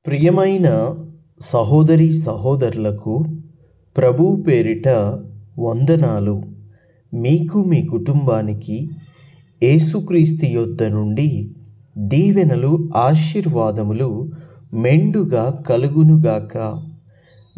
ప్రియమైన సహోదరి సహోదరులకు ప్రభువు పేరిట వందనాలు. మీకు మీ కుటుంబానికి యేసుక్రీస్తు యొద్ద నుండి దీవెనలు ఆశీర్వాదములు మెండుగా కలుగునుగాక.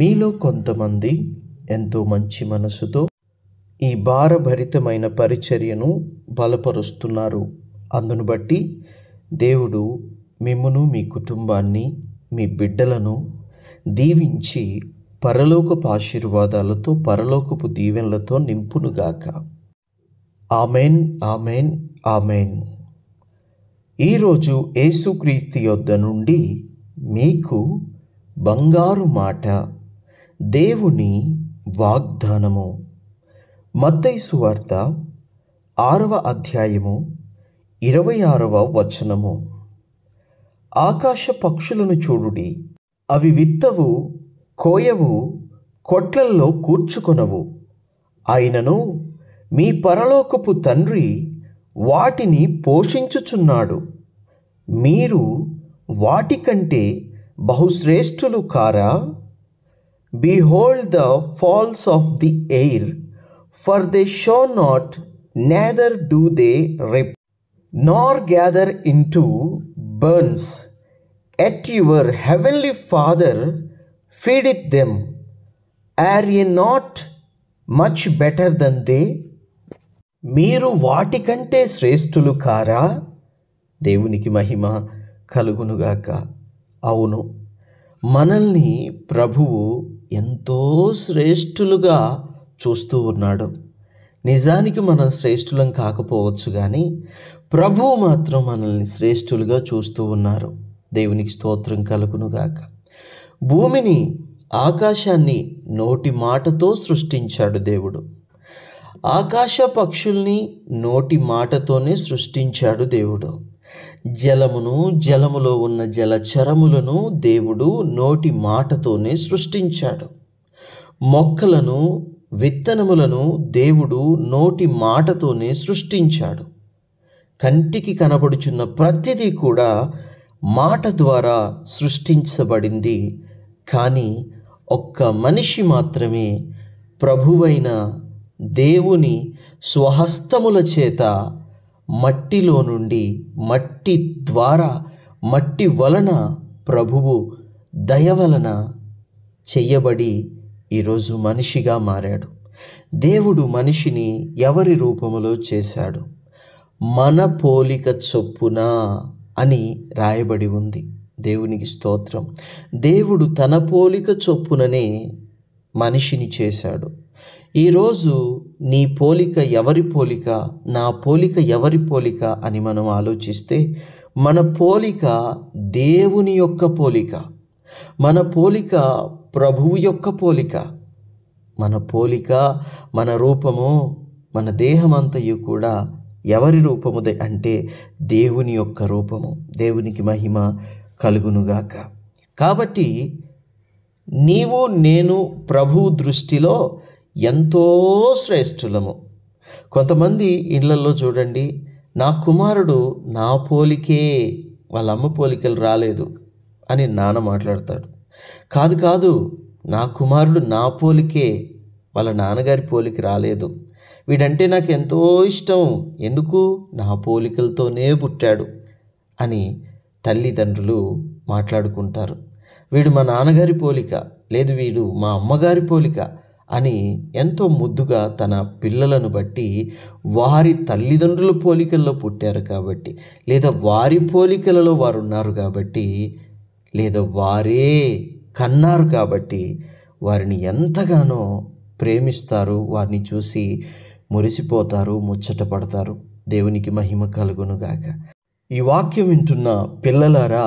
మీలో కొంతమంది ఎంతో మంచి మనసుతో ఈ భారభరితమైన పరిచర్యను బలపరుస్తున్నారు. అందును బట్టి దేవుడు మిమ్మును మీ కుటుంబాన్ని మీ బిడ్డలను దీవించి పరలోకపు ఆశీర్వాదాలతో పరలోకపు దీవెనలతో నింపునుగాక. Amen, amen, amen. ఈరోజు యేసుక్రీస్తు యొద్ద నుండి మీకు బంగారు మాట, దేవుని వాగ్దానము. మత్తయి సువార్త 6వ అధ్యాయము 26వ వచనము. ఆకాశ పక్షులను చూడుడి, అవి విత్తవు, కోయవు, కొట్లల్లో కూర్చుకొనవు, అయినను మీ పరలోకపు తండ్రి వాటిని పోషించుచున్నాడు. మీరు వాటికంటే బహుశ్రేష్ఠులు కారా? Behold the fowls of the air, for they sow not, neither do they reap, nor gather into barns, yet your heavenly Father feedeth them. Are ye not much better than they? మీరు వాటికంటే శ్రేష్ఠులు కారా? దేవునికి మహిమ కలుగునుగాక. అవును, మనల్ని ప్రభువు ఎంతో శ్రేష్ఠులుగా చూస్తూ ఉన్నాడు. నిజానికి మనం శ్రేష్ఠులం కాకపోవచ్చు, కానీ ప్రభువు మాత్రం మనల్ని శ్రేష్ఠులుగా చూస్తూ ఉన్నారు. దేవునికి స్తోత్రం కలుగునుగాక. భూమిని, ఆకాశాన్ని నోటి మాటతో సృష్టించాడు దేవుడు. ఆకాశ పక్షుల్ని నోటి మాటతోనే సృష్టించాడు దేవుడు. జలమును, జలములో ఉన్న జలచరములను దేవుడు నోటి మాటతోనే సృష్టించాడు. మొక్కలను, విత్తనములను దేవుడు నోటి మాటతోనే సృష్టించాడు. కంటికి కనబడుచున్న ప్రతిదీ కూడా మాట ద్వారా సృష్టించబడింది. కానీ ఒక్క మనిషి మాత్రమే ప్రభువైన దేవుని స్వహస్తముల చేత మట్టిలో నుండి, మట్టి ద్వారా, మట్టి వలన, ప్రభువు దయ వలన చెయ్యబడి ఈరోజు మనిషిగా మారాడు. దేవుడు మనిషిని ఎవరి రూపములో చేశాడు? మన పోలిక చొప్పున అని రాయబడి ఉంది. దేవునికి స్తోత్రం. దేవుడు తన పోలిక చొప్పుననే మనిషిని చేశాడు. ఈరోజు నీ పోలిక ఎవరి పోలిక, నా పోలిక ఎవరి పోలిక అని మనం ఆలోచిస్తే, మన పోలిక దేవుని యొక్క పోలిక, మన పోలిక ప్రభువు యొక్క పోలిక. మన పోలిక, మన రూపము, మన దేహమంతయు కూడా ఎవరి రూపము అంటే దేవుని యొక్క రూపము. దేవునికి మహిమ కలుగునుగాక. కాబట్టి నీవు నేను ప్రభువు దృష్టిలో ఎంతో శ్రేష్ఠులము. కొంతమంది ఇళ్లలో చూడండి, నా కుమారుడు నా పోలికే, వాళ్ళ అమ్మ పోలికలు రాలేదు అని నాన్న మాట్లాడతాడు. కాదు, నా కుమారుడు నా పోలికే, వాళ్ళ నాన్నగారి పోలిక రాలేదు. వీడంటే నాకు ఎంతో ఇష్టం, ఎందుకు? నా పోలికలతోనే పుట్టాడు అని తల్లిదండ్రులు మాట్లాడుకుంటారు. వీడు మా నాన్నగారి పోలిక, లేదు వీడు మా అమ్మగారి పోలిక అని ఎంతో ముద్దుగా తన పిల్లలను బట్టి వారి తల్లిదండ్రుల పోలికల్లో పుట్టారు కాబట్టి, లేదా వారి పోలికలలో వారు ఉన్నారు కాబట్టి, లేదా వారే కన్నారు కాబట్టి వారిని ఎంతగానో ప్రేమిస్తారు, వారిని చూసి మురిసిపోతారు, ముచ్చటపడతారు. దేవునికి మహిమ కలుగునుగాక. ఈ వాక్యం వింటున్న పిల్లలారా,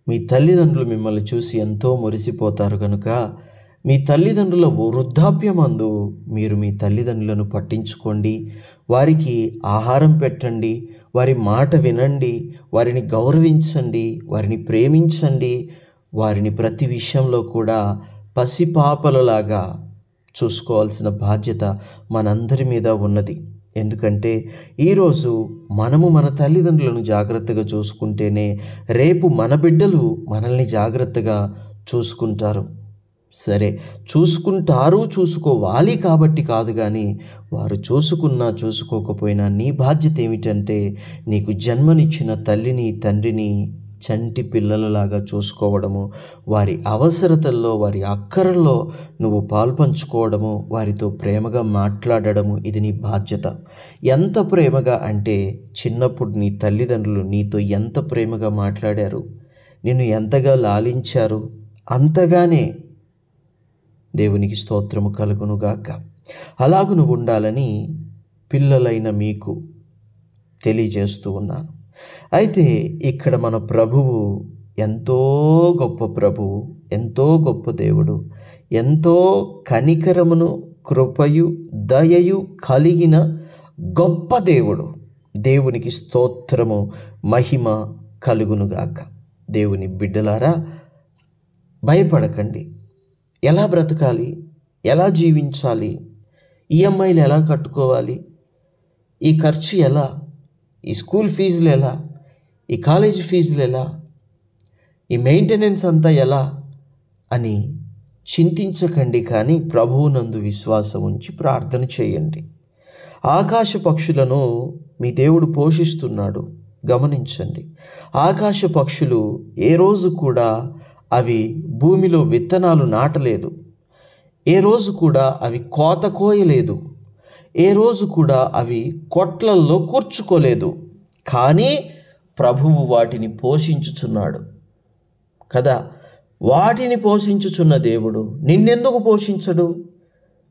మీ తల్లిదండ్రులు మిమ్మల్ని చూసి ఎంతో మురిసిపోతారు కనుక మీ తల్లిదండ్రుల వృద్ధాప్యమందు మీరు మీ తల్లిదండ్రులను పట్టించుకోండి, వారికి ఆహారం పెట్టండి, వారి మాట వినండి, వారిని గౌరవించండి, వారిని ప్రేమించండి. వారిని ప్రతి విషయంలో కూడా పసిపాపలలాగా చూసుకోవాల్సిన బాధ్యత మనందరి మీద ఉన్నది. ఎందుకంటే ఈరోజు మనము మన తల్లిదండ్రులను జాగ్రత్తగా చూసుకుంటేనే రేపు మన బిడ్డలు మనల్ని జాగ్రత్తగా చూసుకుంటారు. సరే, చూసుకోవాలి కాబట్టి కాదు, కానీ వారు చూసుకున్నా చూసుకోకపోయినా నీ బాధ్యత ఏమిటంటే నీకు జన్మనిచ్చిన తల్లిని తండ్రిని చంటి పిల్లలలాగా చూసుకోవడము, వారి అవసరతల్లో వారి అక్కరల్లో నువ్వు పాల్పంచుకోవడము, వారితో ప్రేమగా మాట్లాడడము, ఇది నీ బాధ్యత. ఎంత ప్రేమగా అంటే చిన్నప్పుడు నీ తల్లిదండ్రులు నీతో ఎంత ప్రేమగా మాట్లాడారు, నిన్ను ఎంతగా లాలించారు, అంతగానే దేవునికి స్తోత్రము కలుగునుగాక. అలాగు నువ్వు ఉండాలని పిల్లలైన మీకు తెలియజేస్తూ ఉన్నాను. అయితే ఇక్కడ మన ప్రభువు ఎంతో గొప్ప ప్రభువు, ఎంతో గొప్ప దేవుడు, ఎంతో కనికరమును కృపయు దయయు కలిగిన గొప్ప దేవుడు. దేవునికి స్తోత్రము మహిమ కలుగునుగాక. దేవుని బిడ్డలారా, భయపడకండి. ఎలా బ్రతకాలి, ఎలా జీవించాలి, ఈఎంఐలు ఎలా కట్టుకోవాలి, ఈ ఖర్చు ఎలా, ఈ స్కూల్ ఫీజులు ఎలా, ఈ కాలేజ్ ఫీజులు ఎలా, ఈ మెయింటెనెన్స్ అంతా ఎలా అని చింతించకండి. కానీ ప్రభువునందు విశ్వాసం ఉంచి ప్రార్థన చేయండి. ఆకాశ పక్షులను మీ దేవుడు పోషిస్తున్నాడు. గమనించండి, ఆకాశ పక్షులు ఏ రోజు కూడా అవి భూమిలో విత్తనాలు నాటలేదు, ఏ రోజు కూడా అవి కోత కోయలేదు, ఏ రోజు కూడా అవి కొట్లల్లో కూర్చుకోలేదు. కానీ ప్రభువు వాటిని పోషించుచున్నాడు కదా. వాటిని పోషించుచున్న దేవుడు నిన్నెందుకు పోషించడు?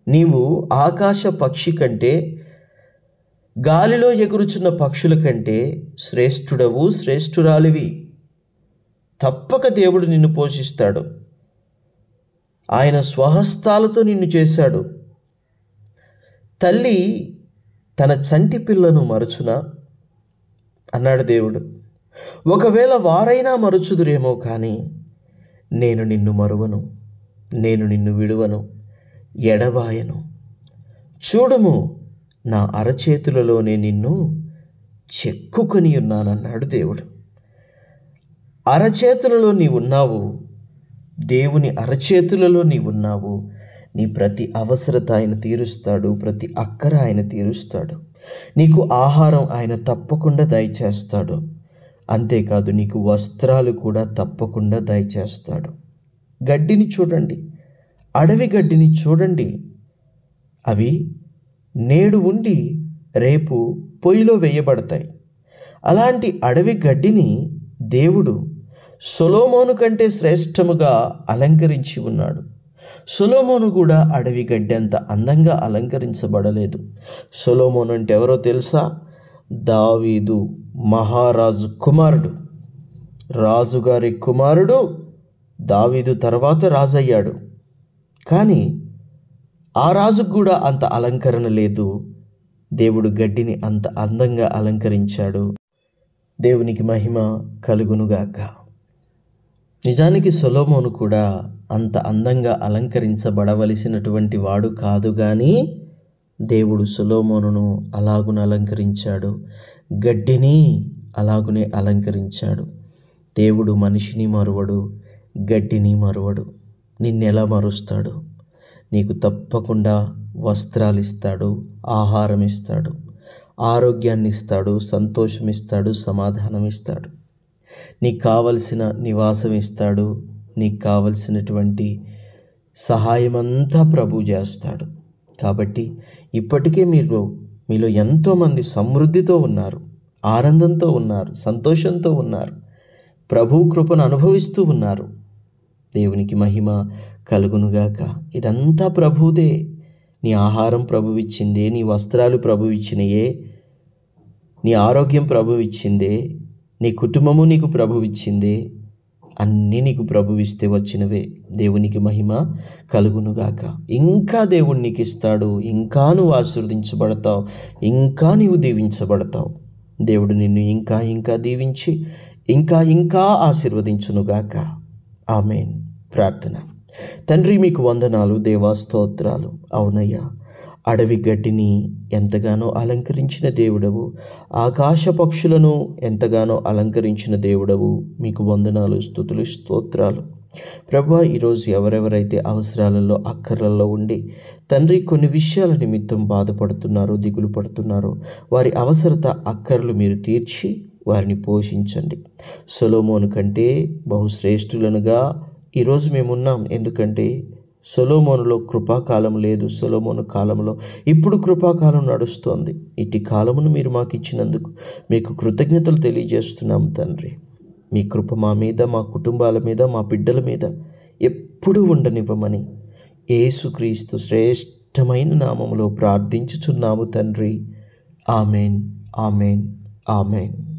నీవు ఆకాశ పక్షి కంటే, గాలిలో ఎగురుచున్న పక్షుల కంటే శ్రేష్ఠుడవు, శ్రేష్ఠురాలివి. తప్పక దేవుడు నిన్ను పోషిస్తాడు. ఆయన స్వహస్తాలతో నిన్ను చేశాడు. తల్లి తన చంటి పిల్లను మరచునా అన్నాడు దేవుడు. ఒకవేళ వారైనా మరచుదురేమో, కానీ నేను నిన్ను మరువను, నేను నిన్ను విడువను, ఎడబాయను. చూడుము, నా అరచేతులలోనే నిన్ను చెక్కుకొని ఉన్నానన్నాడు దేవుడు. అరచేతులలో నీవున్నావు, దేవుని అరచేతులలో నీవున్నావు. నీ ప్రతి అవసరత ఆయన తీరుస్తాడు, ప్రతి అక్కర ఆయన తీరుస్తాడు. నీకు ఆహారం ఆయన తప్పకుండా దయచేస్తాడు. అంతేకాదు, నీకు వస్త్రాలు కూడా తప్పకుండా దయచేస్తాడు. గడ్డిని చూడండి, అడవి గడ్డిని చూడండి. అవి నేడు ఉండి రేపు పొయ్యిలో వేయబడతాయి. అలాంటి అడవి గడ్డిని దేవుడు సొలొమోను కంటే శ్రేష్టముగా అలంకరించి ఉన్నాడు. సొలొమోను కూడా అడవి గడ్డి అంత అందంగా అలంకరించబడలేదు. సొలొమోను అంటే ఎవరో తెలుసా? దావీదు మహారాజు కుమారుడు. రాజుగారి కుమారుడు దావీదు తర్వాత రాజయ్యాడు. కానీ ఆ రాజుకు కూడా అంత అలంకరణ లేదు. దేవుడు గడ్డిని అంత అందంగా అలంకరించాడు. దేవునికి మహిమ కలుగునుగాక. నిజానికి సొలొమోను కూడా అంత అందంగా అలంకరించబడవలసినటువంటి వాడు కాదు, కానీ దేవుడు సొలొమోనును అలాగున అలంకరించాడు, గడ్డిని అలాగునే అలంకరించాడు. దేవుడు మనిషిని మరువడు, గడ్డిని మరువడు. నిన్నెలా మరుస్తాడు? నీకు తప్పకుండా వస్త్రాలు ఇస్తాడు, ఆహారం ఇస్తాడు, ఆరోగ్యాన్ని ఇస్తాడు, సంతోషం ఇస్తాడు, సమాధానం ఇస్తాడు. నీకు కావలసిన నివాసం ఇస్తాడు, నీకు కావలసినటువంటి సహాయమంతా ప్రభు చేస్తాడు. కాబట్టి ఇప్పటికే మీలో ఎంతోమంది సమృద్ధితో ఉన్నారు, ఆనందంతో ఉన్నారు, సంతోషంతో ఉన్నారు, ప్రభు కృపను అనుభవిస్తూ ఉన్నారు. దేవునికి మహిమ కలుగునుగాక. ఇదంతా ప్రభుదే. నీ ఆహారం ప్రభువిచ్చిందే, నీ వస్త్రాలు ప్రభువిచ్చినయే, నీ ఆరోగ్యం ప్రభువిచ్చిందే, నీ కుటుంబము నీకు ప్రభువిచ్చిందే, అన్నీ నీకు ప్రభువిస్తే వచ్చినవే. దేవునికి మహిమ కలుగునుగాక. ఇంకా దేవుడు నీకు ఇస్తాడు, ఇంకా నువ్వు ఆశీర్వదించబడతావు, ఇంకా నీవు దీవించబడతావు. దేవుడు నిన్ను ఇంకా ఇంకా దీవించి ఇంకా ఇంకా ఆశీర్వదించునుగాక. ఆమేన్. ప్రార్థన. తండ్రి, మీకు వందనాలు, దేవా స్తోత్రాలు. అవునయ్యా, అడవి గడ్డిని ఎంతగానో అలంకరించిన దేవుడవు, ఆకాశ పక్షులను ఎంతగానో అలంకరించిన దేవుడవు, మీకు వందనాలు, స్తుతులు, స్తోత్రాలు. ప్రభువా, ఈరోజు ఎవరెవరైతే అవసరాలలో, అక్కర్లలో ఉండి తండ్రి కొన్ని విషయాల నిమిత్తం బాధపడుతున్నారో, దిగులు పడుతున్నారో, వారి అవసరత, అక్కర్లు మీరు తీర్చి వారిని పోషించండి. సొలొమోను కంటే బహుశ్రేష్ఠులనుగా ఈరోజు మేమున్నాం. ఎందుకంటే సొలొమోనులో కృపాకాలం లేదు. సొలొమోను కాలంలో ఇప్పుడు కృపాకాలం నడుస్తోంది. ఇట్టి కాలమును మీరు మాకు ఇచ్చినందుకు మీకు కృతజ్ఞతలు తెలియజేస్తున్నాం తండ్రి. మీ కృప మా మీద, మా కుటుంబాల మీద, మా బిడ్డల మీద ఎప్పుడూ ఉండనివ్వమని యేసుక్రీస్తు శ్రేష్టమైన నామములో ప్రార్థించుచున్నాము తండ్రి. Amen, amen, amen.